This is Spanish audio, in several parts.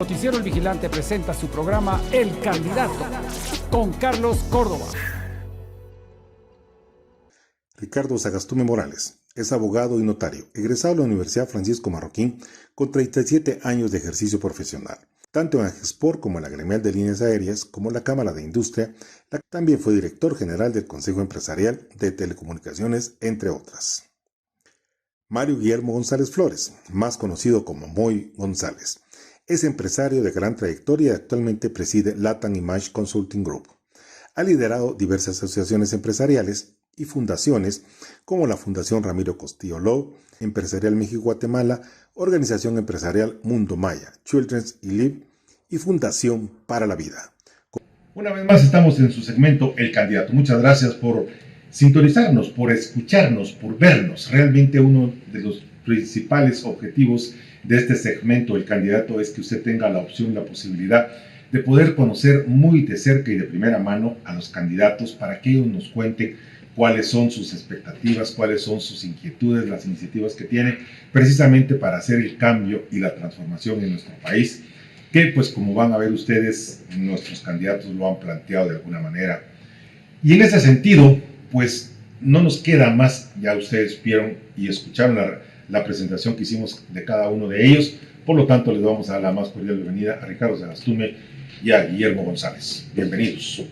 Noticiero El Vigilante presenta su programa El Candidato con Carlos Córdoba. Ricardo Sagastume Morales es abogado y notario, egresado de la Universidad Francisco Marroquín con 37 años de ejercicio profesional, tanto en Agesport como en la Gremial de Líneas Aéreas, como en la Cámara de Industria. También fue director general del Consejo Empresarial de Telecomunicaciones, entre otras. Mario Guillermo González Flores, más conocido como Moy González, es empresario de gran trayectoria y actualmente preside Latam Image Consulting Group. Ha liderado diversas asociaciones empresariales y fundaciones como la Fundación Ramiro Castillo Low, Empresarial México Guatemala, Organización Empresarial Mundo Maya, Children's y Live y Fundación para la Vida. Una vez más estamos en su segmento El Candidato. Muchas gracias por sintonizarnos, por escucharnos, por vernos. Realmente uno de los principales objetivos de este segmento El Candidato es que usted tenga la opción, la posibilidad de poder conocer muy de cerca y de primera mano a los candidatos para que ellos nos cuenten cuáles son sus expectativas, cuáles son sus inquietudes, las iniciativas que tienen, precisamente para hacer el cambio y la transformación en nuestro país, que pues como van a ver ustedes, nuestros candidatos lo han planteado de alguna manera. Y en ese sentido, pues no nos queda más, ya ustedes vieron y escucharon la presentación que hicimos de cada uno de ellos, por lo tanto les vamos a dar la más cordial bienvenida a Ricardo Sagastume y a Guillermo González. Bienvenidos.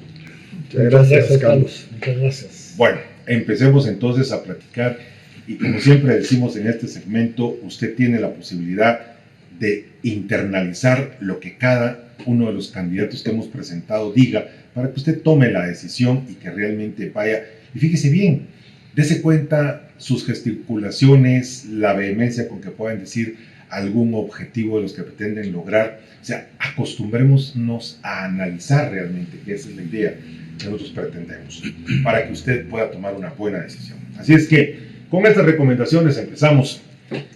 Muchas gracias, Carlos. Muchas gracias. Bueno, empecemos entonces a platicar y como siempre decimos en este segmento, usted tiene la posibilidad de internalizar lo que cada uno de los candidatos que hemos presentado diga para que usted tome la decisión y que realmente vaya. Y fíjese bien, dése cuenta sus gesticulaciones, la vehemencia con que puedan decir algún objetivo de los que pretenden lograr. O sea, acostumbrémonos a analizar realmente, que esa es la idea que nosotros pretendemos, para que usted pueda tomar una buena decisión. Así es que, con estas recomendaciones empezamos.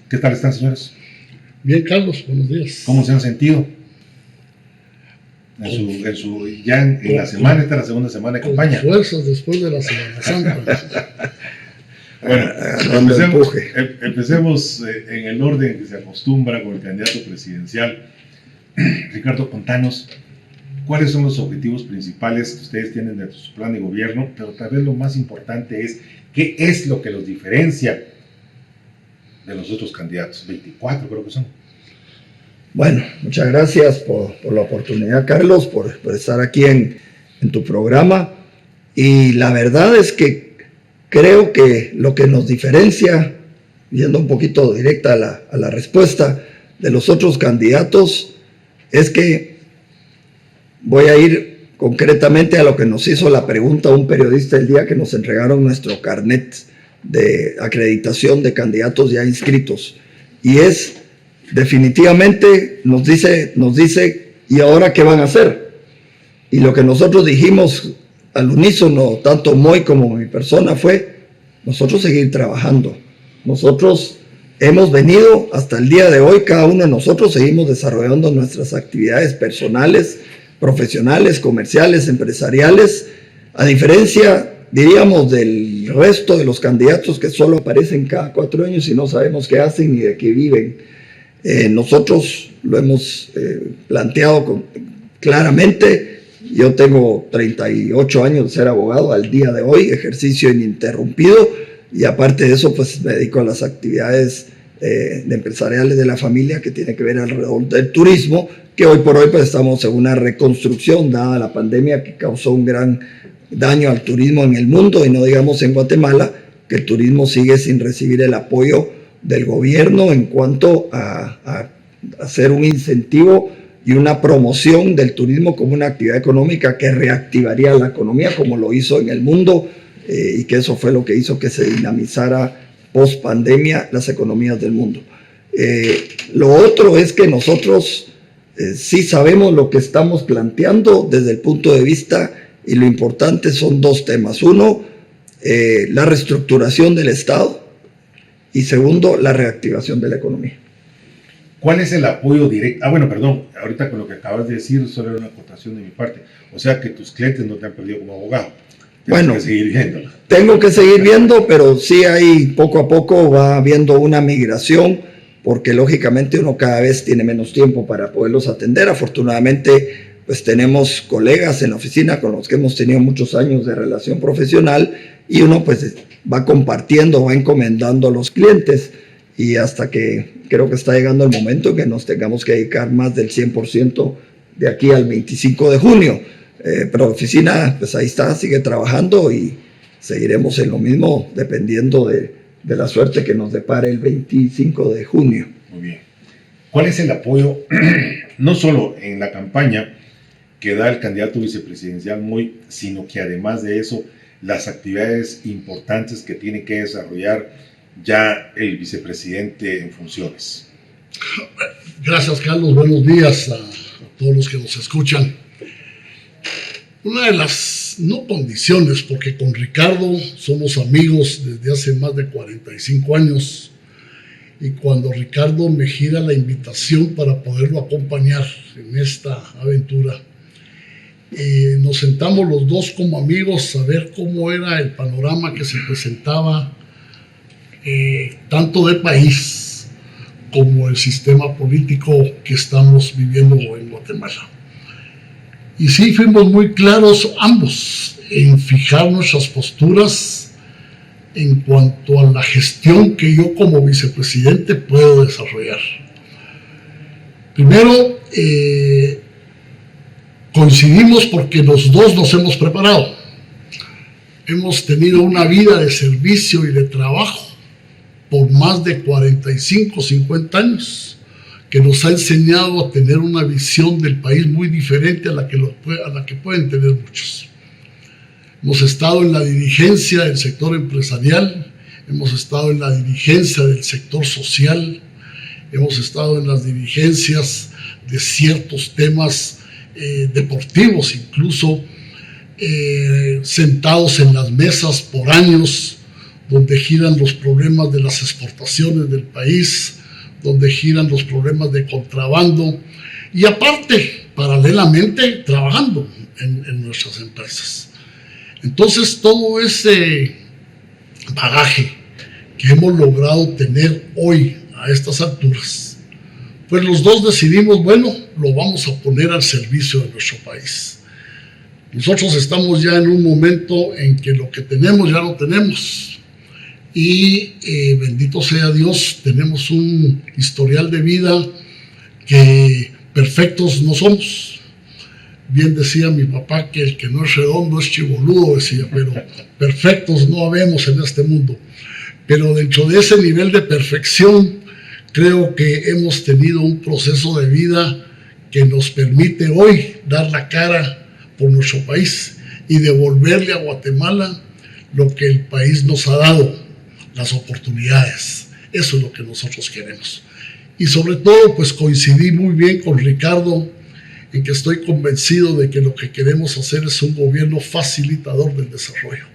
¿Qué tal están, señores? Bien, Carlos, buenos días. ¿Cómo se han sentido? En la semana, esta es la segunda semana de campaña. Fuerzas después de la Semana Santa. Bueno, empecemos en el orden que se acostumbra con el candidato presidencial. Ricardo, contanos cuáles son los objetivos principales que ustedes tienen de su plan de gobierno, pero tal vez lo más importante es qué es lo que los diferencia de los otros candidatos. 24 creo que son. Bueno, muchas gracias por la oportunidad, Carlos, por estar aquí en tu programa. Y la verdad es que creo que lo que nos diferencia, yendo un poquito directa a la respuesta de los otros candidatos, es que voy a ir concretamente a lo que nos hizo la pregunta un periodista el día que nos entregaron nuestro carnet de acreditación de candidatos ya inscritos. Y es, definitivamente, nos dice, ¿y ahora qué van a hacer? Y lo que nosotros dijimos al unísono, tanto Moy como mi persona, fue nosotros seguir trabajando. Nosotros hemos venido hasta el día de hoy, cada uno de nosotros seguimos desarrollando nuestras actividades personales, profesionales, comerciales, empresariales, a diferencia, diríamos, del resto de los candidatos que solo aparecen cada 4 años y no sabemos qué hacen ni de qué viven. Nosotros lo hemos planteado claramente. Yo tengo 38 años de ser abogado al día de hoy, ejercicio ininterrumpido, y aparte de eso, pues me dedico a las actividades de empresariales de la familia que tiene que ver alrededor del turismo, que hoy por hoy pues estamos en una reconstrucción dada la pandemia que causó un gran daño al turismo en el mundo, y no digamos en Guatemala, que el turismo sigue sin recibir el apoyo del gobierno en cuanto a hacer un incentivo y una promoción del turismo como una actividad económica que reactivaría la economía como lo hizo en el mundo, y que eso fue lo que hizo que se dinamizara post pandemia las economías del mundo. Lo otro es que nosotros sí sabemos lo que estamos planteando desde el punto de vista, y lo importante son 2 temas. Uno, la reestructuración del Estado, y segundo, la reactivación de la economía. ¿Cuál es el apoyo directo? Ahorita con lo que acabas de decir, solo era una acotación de mi parte. O sea que tus clientes no te han perdido como abogado. Tienes que seguir viéndolo. Tengo que seguir viendo, pero sí hay, poco a poco va habiendo una migración porque lógicamente uno cada vez tiene menos tiempo para poderlos atender. Afortunadamente, pues tenemos colegas en la oficina con los que hemos tenido muchos años de relación profesional y uno pues va compartiendo, va encomendando a los clientes y hasta que creo que está llegando el momento que nos tengamos que dedicar más del 100% de aquí al 25 de junio. Pero la oficina pues ahí está, sigue trabajando y seguiremos en lo mismo dependiendo de la suerte que nos depare el 25 de junio. Muy bien. ¿Cuál es el apoyo, no solo en la campaña que da el candidato vicepresidencial Moy, sino que además de eso, las actividades importantes que tiene que desarrollar ya el vicepresidente en funciones? Gracias, Carlos. Buenos días a todos los que nos escuchan. Una de las, no condiciones, porque con Ricardo somos amigos desde hace más de 45 años, y cuando Ricardo me gira la invitación para poderlo acompañar en esta aventura, nos sentamos los dos como amigos a ver cómo era el panorama que se presentaba, tanto del país como el sistema político que estamos viviendo en Guatemala. Y sí, fuimos muy claros ambos en fijar nuestras posturas en cuanto a la gestión que yo como vicepresidente puedo desarrollar. Primero, coincidimos porque los dos nos hemos preparado. Hemos tenido una vida de servicio y de trabajo por más de 45, 50 años, que nos ha enseñado a tener una visión del país muy diferente a la que pueden tener muchos. Hemos estado en la dirigencia del sector empresarial, hemos estado en la dirigencia del sector social, hemos estado en las dirigencias de ciertos temas deportivos, incluso sentados en las mesas por años, donde giran los problemas de las exportaciones del país, donde giran los problemas de contrabando y aparte, paralelamente, trabajando en nuestras empresas. Entonces, todo ese bagaje que hemos logrado tener hoy a estas alturas, pues los dos decidimos, bueno, lo vamos a poner al servicio de nuestro país. Nosotros estamos ya en un momento en que lo que tenemos ya lo tenemos. Y bendito sea Dios, tenemos un historial de vida que perfectos no somos. Bien decía mi papá que el que no es redondo es chiboludo, decía, pero perfectos no habemos en este mundo. Pero dentro de ese nivel de perfección, creo que hemos tenido un proceso de vida que nos permite hoy dar la cara por nuestro país y devolverle a Guatemala lo que el país nos ha dado, las oportunidades. Eso es lo que nosotros queremos. Y sobre todo, pues coincidí muy bien con Ricardo en que estoy convencido de que lo que queremos hacer es un gobierno facilitador del desarrollo.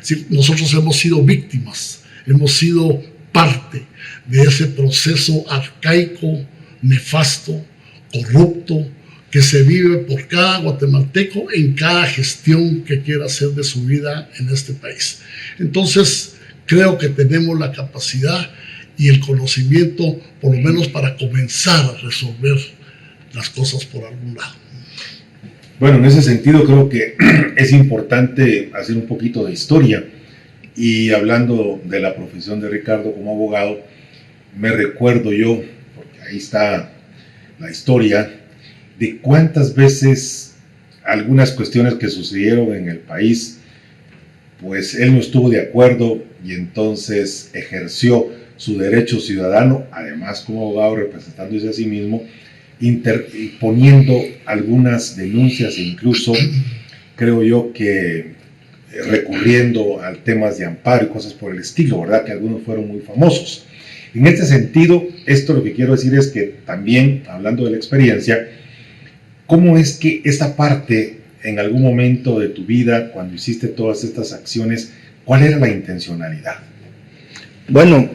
Es decir, nosotros hemos sido víctimas, hemos sido parte de ese proceso arcaico, nefasto, corrupto, que se vive por cada guatemalteco en cada gestión que quiera hacer de su vida en este país. Entonces, creo que tenemos la capacidad y el conocimiento, por lo menos para comenzar a resolver las cosas por algún lado. Bueno, en ese sentido creo que es importante hacer un poquito de historia. Y hablando de la profesión de Ricardo como abogado, me recuerdo yo, porque ahí está la historia, de cuántas veces algunas cuestiones que sucedieron en el país, pues él no estuvo de acuerdo y entonces ejerció su derecho ciudadano, además como abogado representándose a sí mismo, interponiendo algunas denuncias e incluso creo yo que recurriendo a temas de amparo y cosas por el estilo, ¿verdad? Que algunos fueron muy famosos. En este sentido, esto lo que quiero decir es que también, hablando de la experiencia, ¿cómo es que esta parte en algún momento de tu vida, cuando hiciste todas estas acciones, cuál era la intencionalidad? Bueno,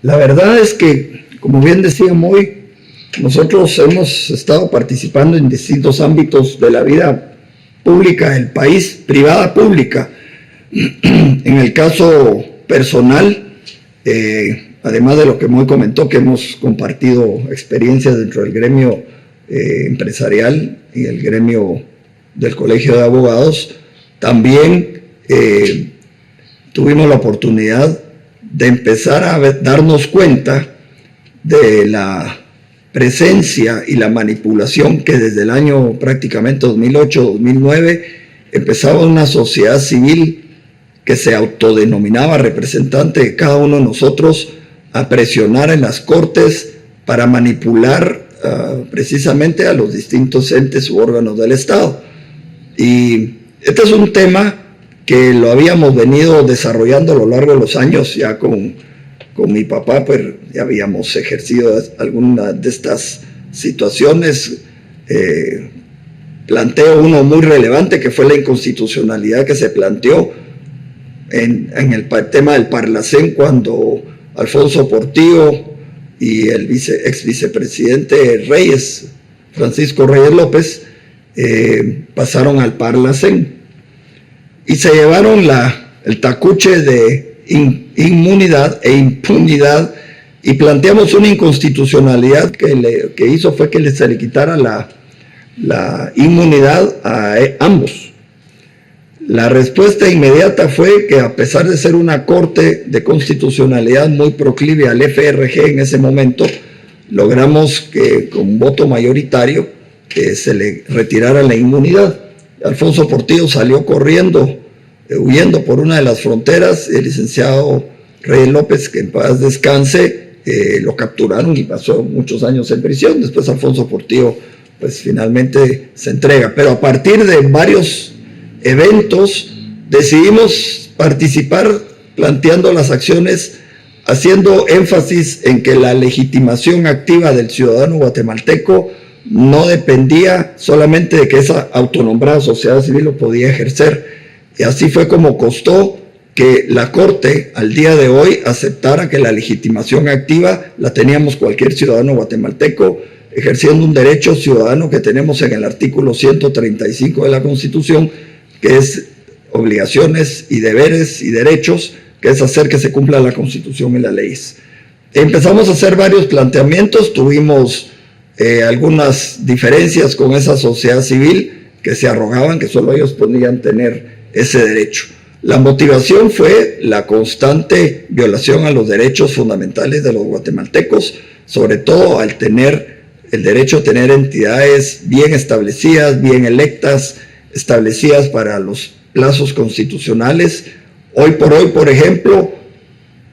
la verdad es que, como bien decía Moy, nosotros hemos estado participando en distintos ámbitos de la vida pública del país, privada pública. En el caso personal, además de lo que Moy comentó, que hemos compartido experiencias dentro del gremio empresarial y el gremio del Colegio de Abogados, también tuvimos la oportunidad de empezar a darnos cuenta de la presencia y la manipulación que desde el año prácticamente 2008-2009 empezaba una sociedad civil que se autodenominaba representante de cada uno de nosotros a presionar en las cortes para manipular precisamente a los distintos entes u órganos del Estado. Y este es un tema que lo habíamos venido desarrollando a lo largo de los años. Ya con mi papá pues ya habíamos ejercido algunas de estas situaciones. Planteo uno muy relevante, que fue la inconstitucionalidad que se planteó en el tema del Parlacén, cuando Alfonso Portillo y el ex vicepresidente Reyes, Francisco Reyes López, pasaron al Parlacén y se llevaron el tacuche de inmunidad e impunidad, y planteamos una inconstitucionalidad que hizo fue que se le quitara la inmunidad a ambos. La respuesta inmediata fue que, a pesar de ser una corte de constitucionalidad muy proclive al FRG en ese momento, logramos que con voto mayoritario que se le retirara la inmunidad. Alfonso Portillo salió corriendo, huyendo por una de las fronteras. El licenciado Reyes López, que en paz descanse, lo capturaron y pasó muchos años en prisión. Después Alfonso Portillo pues finalmente se entrega, pero a partir de varios eventos decidimos participar planteando las acciones, haciendo énfasis en que la legitimación activa del ciudadano guatemalteco no dependía solamente de que esa autonombrada sociedad civil lo podía ejercer. Y así fue como costó que la Corte al día de hoy aceptara que la legitimación activa la teníamos cualquier ciudadano guatemalteco, ejerciendo un derecho ciudadano que tenemos en el artículo 135 de la Constitución, que es obligaciones y deberes y derechos, que es hacer que se cumpla la Constitución y las leyes. Empezamos a hacer varios planteamientos, tuvimos algunas diferencias con esa sociedad civil que se arrogaban que solo ellos podían tener ese derecho. La motivación fue la constante violación a los derechos fundamentales de los guatemaltecos, sobre todo al tener el derecho a tener entidades bien establecidas, bien electas, establecidas para los plazos constitucionales. Hoy por hoy, por ejemplo,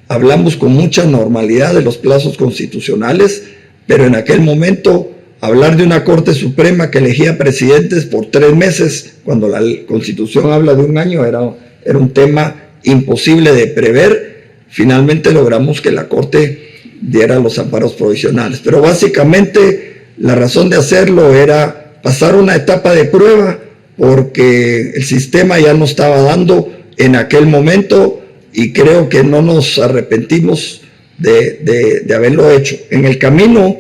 hablamos con mucha normalidad de los plazos constitucionales, pero en aquel momento hablar de una Corte Suprema que elegía presidentes por 3 meses, cuando la Constitución habla de un año, era un tema imposible de prever. Finalmente logramos que la Corte diera los amparos provisionales, pero básicamente la razón de hacerlo era pasar una etapa de prueba, porque el sistema ya no estaba dando en aquel momento, y creo que no nos arrepentimos de haberlo hecho. En el camino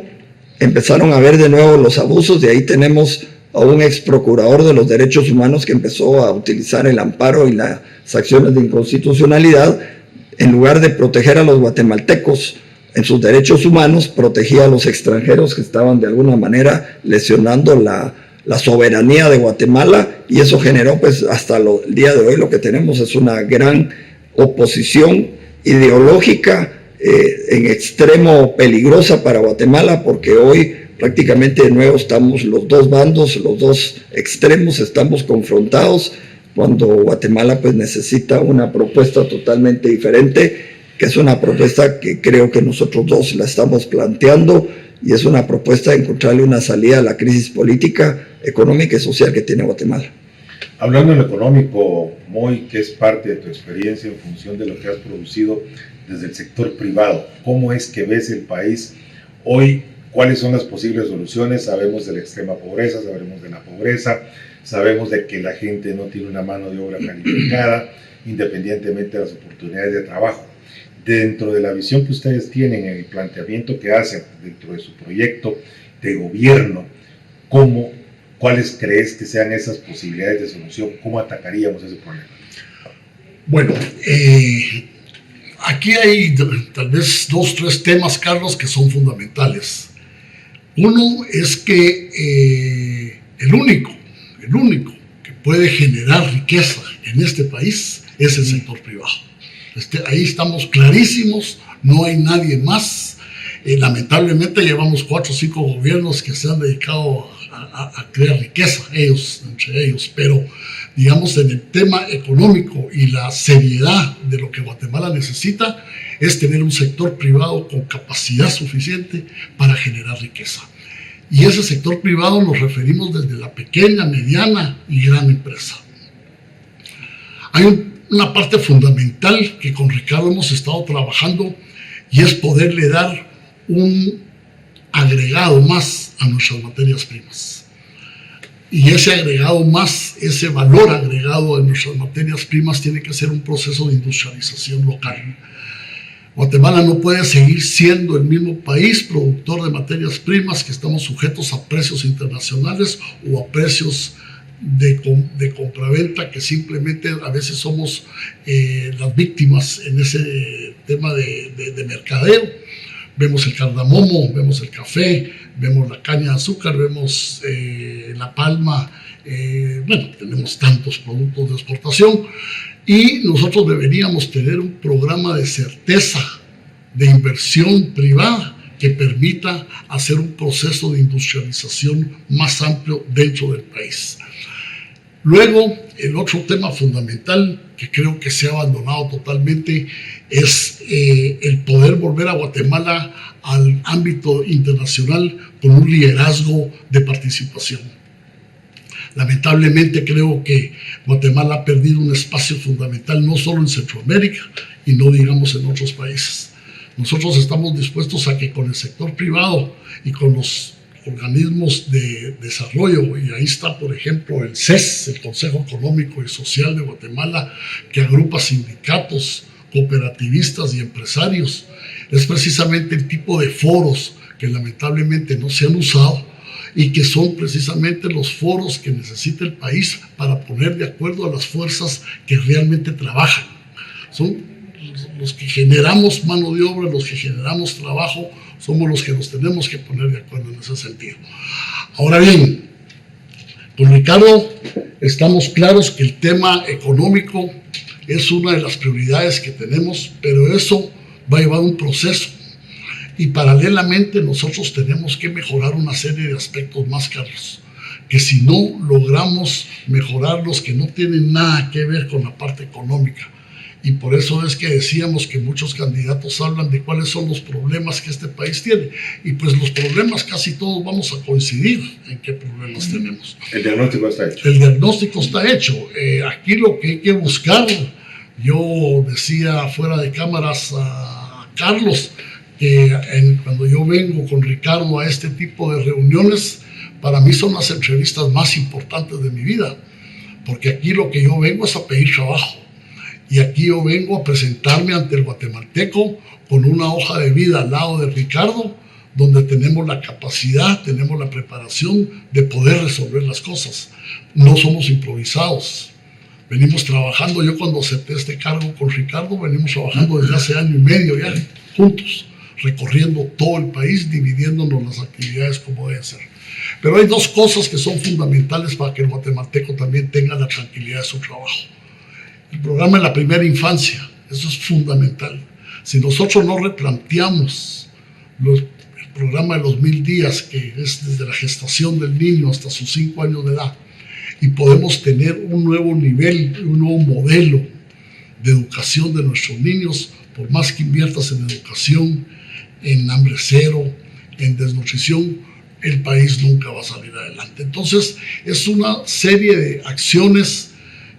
empezaron a ver de nuevo los abusos, de ahí tenemos a un ex procurador de los derechos humanos que empezó a utilizar el amparo y las acciones de inconstitucionalidad. En lugar de proteger a los guatemaltecos en sus derechos humanos, protegía a los extranjeros que estaban de alguna manera lesionando la soberanía de Guatemala, y eso generó pues hasta el día de hoy lo que tenemos es una gran oposición ideológica en extremo peligrosa para Guatemala, porque hoy prácticamente de nuevo estamos los dos bandos, los dos extremos estamos confrontados, cuando Guatemala pues necesita una propuesta totalmente diferente, que es una propuesta que creo que nosotros dos la estamos planteando, y es una propuesta de encontrarle una salida a la crisis política, económica y social que tiene Guatemala. Hablando en lo económico, Moy, que es parte de tu experiencia en función de lo que has producido desde el sector privado, ¿cómo es que ves el país hoy? ¿Cuáles son las posibles soluciones? Sabemos de la extrema pobreza, sabemos de la pobreza, sabemos de que la gente no tiene una mano de obra calificada, independientemente de las oportunidades de trabajo. Dentro de la visión que ustedes tienen, en el planteamiento que hacen dentro de su proyecto de gobierno, ¿cuáles crees que sean esas posibilidades de solución? ¿Cómo atacaríamos ese problema? Bueno, aquí hay tal vez 2 o 3 temas, Carlos, que son fundamentales. Uno es que el único que puede generar riqueza en este país es el sector privado. Ahí estamos clarísimos, no hay nadie más. Lamentablemente llevamos 4 o 5 gobiernos que se han dedicado a crear riqueza, entre ellos, pero digamos en el tema económico y la seriedad de lo que Guatemala necesita es tener un sector privado con capacidad suficiente para generar riqueza. Y ese sector privado nos referimos desde la pequeña, mediana y gran empresa. Hay una parte fundamental que con Ricardo hemos estado trabajando y es poderle dar un agregado más a nuestras materias primas. Y ese agregado más, ese valor agregado a nuestras materias primas tiene que ser un proceso de industrialización local. Guatemala no puede seguir siendo el mismo país productor de materias primas que estamos sujetos a precios internacionales o a precios de compraventa que simplemente a veces somos las víctimas en ese tema de mercadeo. Vemos el cardamomo, vemos el café, vemos la caña de azúcar, vemos la palma, tenemos tantos productos de exportación y nosotros deberíamos tener un programa de certeza de inversión privada que permita hacer un proceso de industrialización más amplio dentro del país. Luego, el otro tema fundamental que creo que se ha abandonado totalmente es el poder volver a Guatemala al ámbito internacional con un liderazgo de participación. Lamentablemente creo que Guatemala ha perdido un espacio fundamental no solo en Centroamérica y no digamos en otros países. Nosotros estamos dispuestos a que con el sector privado y con los organismos de desarrollo, y ahí está por ejemplo el CES, el Consejo Económico y Social de Guatemala, que agrupa sindicatos, cooperativistas y empresarios. Es precisamente el tipo de foros que lamentablemente no se han usado y que son precisamente los foros que necesita el país para poner de acuerdo a las fuerzas que realmente trabajan. Son los que generamos mano de obra, los que generamos trabajo, somos los que nos tenemos que poner de acuerdo en ese sentido. Ahora bien, con Ricardo estamos claros que el tema económico es una de las prioridades que tenemos, pero eso va a llevar un proceso. Y paralelamente nosotros tenemos que mejorar una serie de aspectos más, Carlos, que si no logramos mejorar los que no tienen nada que ver con la parte económica. Y por eso es que decíamos que muchos candidatos hablan de cuáles son los problemas que este país tiene. Y pues los problemas casi todos vamos a coincidir en qué problemas tenemos. El diagnóstico está hecho. El diagnóstico está hecho. Aquí lo que hay que buscar, yo decía fuera de cámaras a Carlos, que cuando yo vengo con Ricardo a este tipo de reuniones, para mí son las entrevistas más importantes de mi vida. Porque aquí lo que yo vengo es a pedir trabajo. Y aquí yo vengo a presentarme ante el guatemalteco con una hoja de vida al lado de Ricardo, donde tenemos la capacidad, tenemos la preparación de poder resolver las cosas. No somos improvisados. Venimos trabajando, yo cuando acepté este cargo con Ricardo, venimos trabajando desde hace 1 año y medio ya, juntos, recorriendo todo el país, dividiéndonos las actividades como deben ser. Pero hay 2 cosas que son fundamentales para que el guatemalteco también tenga la tranquilidad de su trabajo. El programa de la primera infancia, eso es fundamental. Si nosotros no replanteamos el programa de los 1000 días, que es desde la gestación del niño hasta sus 5 años de edad, y podemos tener un nuevo nivel, un nuevo modelo de educación de nuestros niños, por más que inviertas en educación, en hambre cero, en desnutrición, el país nunca va a salir adelante. Entonces, es una serie de acciones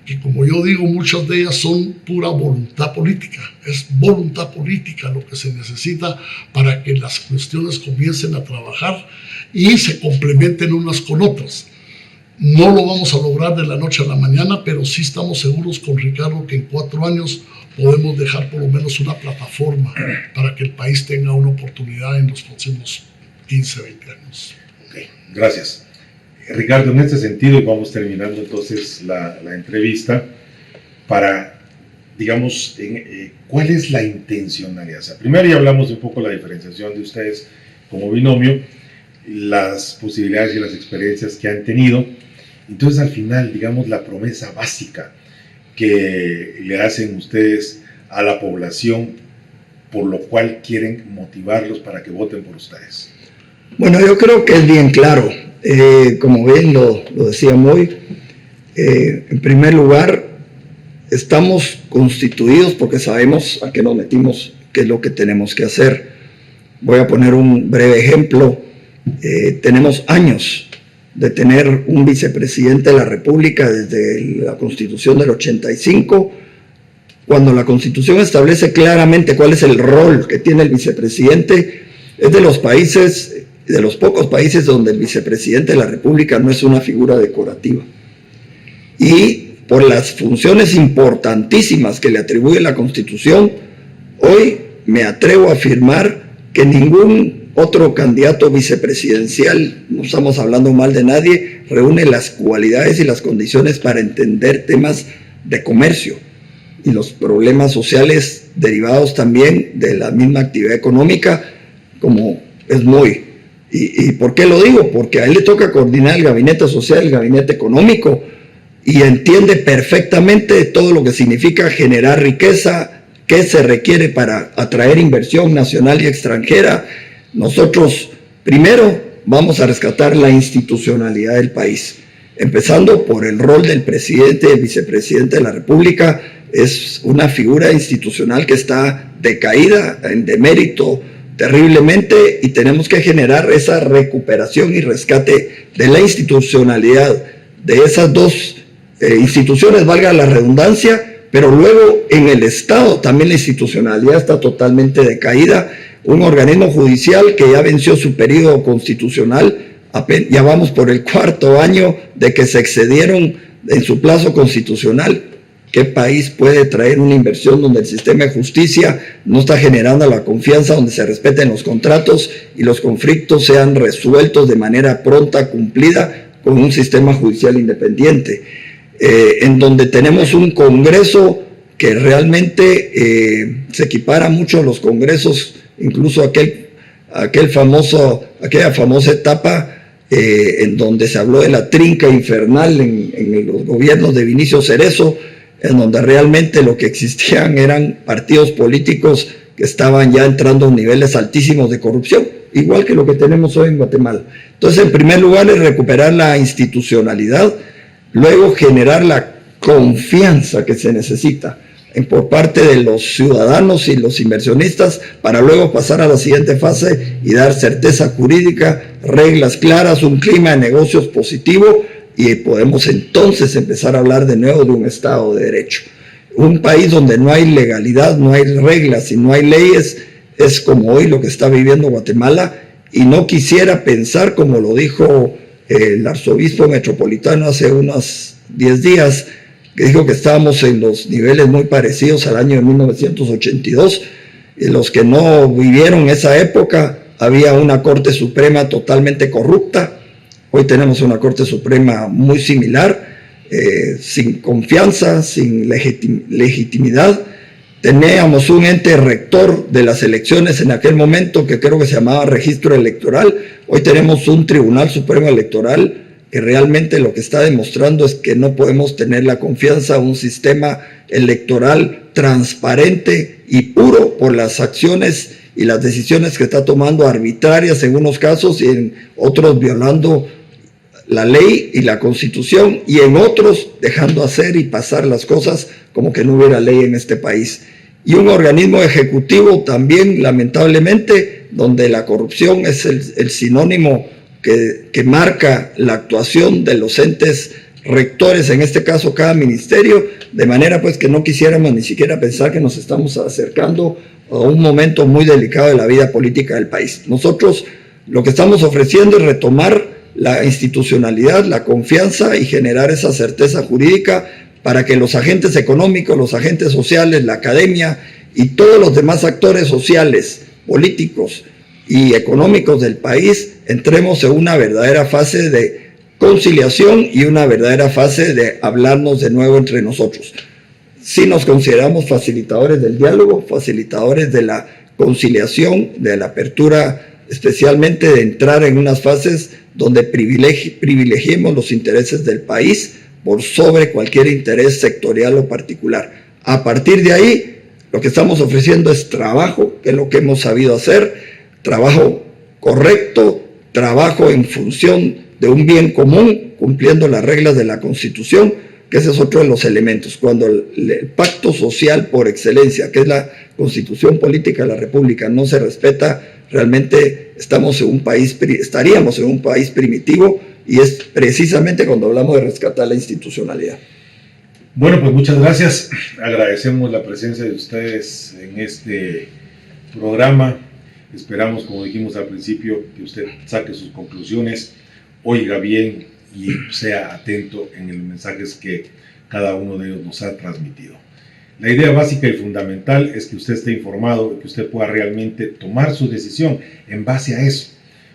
que, como yo digo, muchas de ellas son pura voluntad política. Es voluntad política lo que se necesita para que las cuestiones comiencen a trabajar y se complementen unas con otras. No lo vamos a lograr de la noche a la mañana, pero sí estamos seguros con Ricardo que en 4 años podemos dejar por lo menos una plataforma para que el país tenga una oportunidad en los próximos 15, 20 años. Okay, gracias. Ricardo, en este sentido, y vamos terminando entonces la entrevista, para digamos, ¿cuál es la intencionalidad? O sea, primero ya hablamos un poco de la diferenciación de ustedes como binomio, las posibilidades y las experiencias que han tenido. Entonces, al final, digamos, la promesa básica que le hacen ustedes a la población, por lo cual quieren motivarlos para que voten por ustedes. Bueno, yo creo que es bien claro. Como bien lo decía Moy, en primer lugar, estamos constituidos porque sabemos a qué nos metimos, qué es lo que tenemos que hacer. Voy a poner un breve ejemplo. Tenemos años de tener un vicepresidente de la República desde la Constitución del 85, cuando la Constitución establece claramente cuál es el rol que tiene el vicepresidente. Es de los países, de los pocos países donde el vicepresidente de la República no es una figura decorativa. Y por las funciones importantísimas que le atribuye la Constitución, hoy me atrevo a afirmar que ningún otro candidato vicepresidencial, no estamos hablando mal de nadie, reúne las cualidades y las condiciones para entender temas de comercio y los problemas sociales derivados también de la misma actividad económica, como es Moy. ¿Y por qué lo digo? Porque a él le toca coordinar el gabinete social, el gabinete económico, y entiende perfectamente todo lo que significa generar riqueza, qué se requiere para atraer inversión nacional y extranjera. Nosotros primero vamos a rescatar la institucionalidad del país, empezando por el rol del presidente y el vicepresidente de la República. Es una figura institucional que está decaída, en demérito terriblemente, y tenemos que generar esa recuperación y rescate de la institucionalidad de esas dos instituciones, valga la redundancia, pero luego en el Estado también la institucionalidad está totalmente decaída. Un organismo judicial que ya venció su periodo constitucional, ya vamos por el 4º año de que se excedieron en su plazo constitucional. ¿Qué país puede traer una inversión donde el sistema de justicia no está generando la confianza, donde se respeten los contratos y los conflictos sean resueltos de manera pronta, cumplida, con un sistema judicial independiente? En donde tenemos un Congreso que realmente se equipara mucho a los congresos, incluso aquella famosa etapa en donde se habló de la trinca infernal en los gobiernos de Vinicio Cerezo, en donde realmente lo que existían eran partidos políticos que estaban ya entrando a niveles altísimos de corrupción, igual que lo que tenemos hoy en Guatemala. Entonces, en primer lugar, es recuperar la institucionalidad, luego generar la confianza que se necesita por parte de los ciudadanos y los inversionistas, para luego pasar a la siguiente fase y dar certeza jurídica, reglas claras, un clima de negocios positivo, y podemos entonces empezar a hablar de nuevo de un Estado de Derecho. Un país donde no hay legalidad, no hay reglas y no hay leyes, es como hoy lo que está viviendo Guatemala, y no quisiera pensar, como lo dijo el arzobispo metropolitano hace unos 10 días, que dijo que estábamos en los niveles muy parecidos al año de 1982, y los que no vivieron esa época, había una Corte Suprema totalmente corrupta. Hoy tenemos una Corte Suprema muy similar, sin confianza, sin legitimidad. Teníamos un ente rector de las elecciones en aquel momento que creo que se llamaba Registro Electoral. Hoy tenemos un Tribunal Supremo Electoral que realmente lo que está demostrando es que no podemos tener la confianza a un sistema electoral transparente y puro por las acciones y las decisiones que está tomando, arbitrarias en unos casos y en otros violando la ley y la Constitución, y en otros dejando hacer y pasar las cosas como que no hubiera ley en este país. Y un organismo ejecutivo también, lamentablemente, donde la corrupción es el sinónimo que marca la actuación de los entes rectores, en este caso cada ministerio, de manera pues que no quisiéramos ni siquiera pensar que nos estamos acercando a un momento muy delicado de la vida política del país. Nosotros lo que estamos ofreciendo es retomar la institucionalidad, la confianza y generar esa certeza jurídica para que los agentes económicos, los agentes sociales, la academia y todos los demás actores sociales, políticos y económicos del país entremos en una verdadera fase de conciliación y una verdadera fase de hablarnos de nuevo entre nosotros. sí nos consideramos facilitadores del diálogo, facilitadores de la conciliación, de la apertura, especialmente de entrar en unas fases donde privilegiemos los intereses del país por sobre cualquier interés sectorial o particular. A partir de ahí, lo que estamos ofreciendo es trabajo, que es lo que hemos sabido hacer, trabajo correcto, trabajo en función de un bien común, cumpliendo las reglas de la Constitución, que ese es otro de los elementos. Cuando el pacto social por excelencia, que es la Constitución Política de la República, no se respeta, realmente estaríamos en un país primitivo, y es precisamente cuando hablamos de rescatar la institucionalidad. Bueno, pues muchas gracias. Agradecemos la presencia de ustedes en este programa. Esperamos, como dijimos al principio, que usted saque sus conclusiones, oiga bien y sea atento en los mensajes que cada uno de ellos nos ha transmitido. La idea básica y fundamental es que usted esté informado y que usted pueda realmente tomar su decisión en base a eso,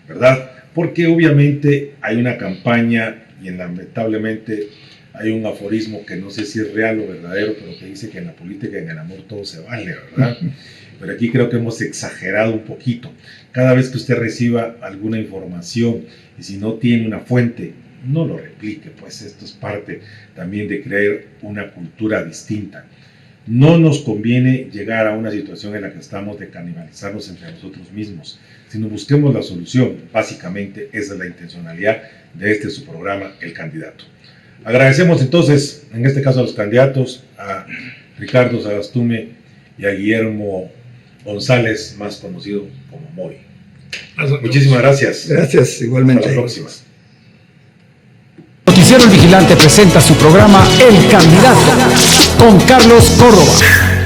¿verdad? Porque obviamente hay una campaña y lamentablemente hay un aforismo que no sé si es real o verdadero, pero que dice que en la política y en el amor todo se vale, ¿verdad? Pero aquí creo que hemos exagerado un poquito. Cada vez que usted reciba alguna información y si no tiene una fuente, no lo replique, pues esto es parte también de crear una cultura distinta. No nos conviene llegar a una situación en la que estamos de canibalizarnos entre nosotros mismos, sino busquemos la solución. Básicamente esa es la intencionalidad de su programa, El Candidato. Agradecemos entonces, en este caso a los candidatos, a Ricardo Sagastume y a Guillermo González, más conocido como Moy. Muchísimas gracias. Gracias, igualmente. Hasta la próxima. Noticiero El Vigilante presenta su programa El Candidato con Carlos Córdoba.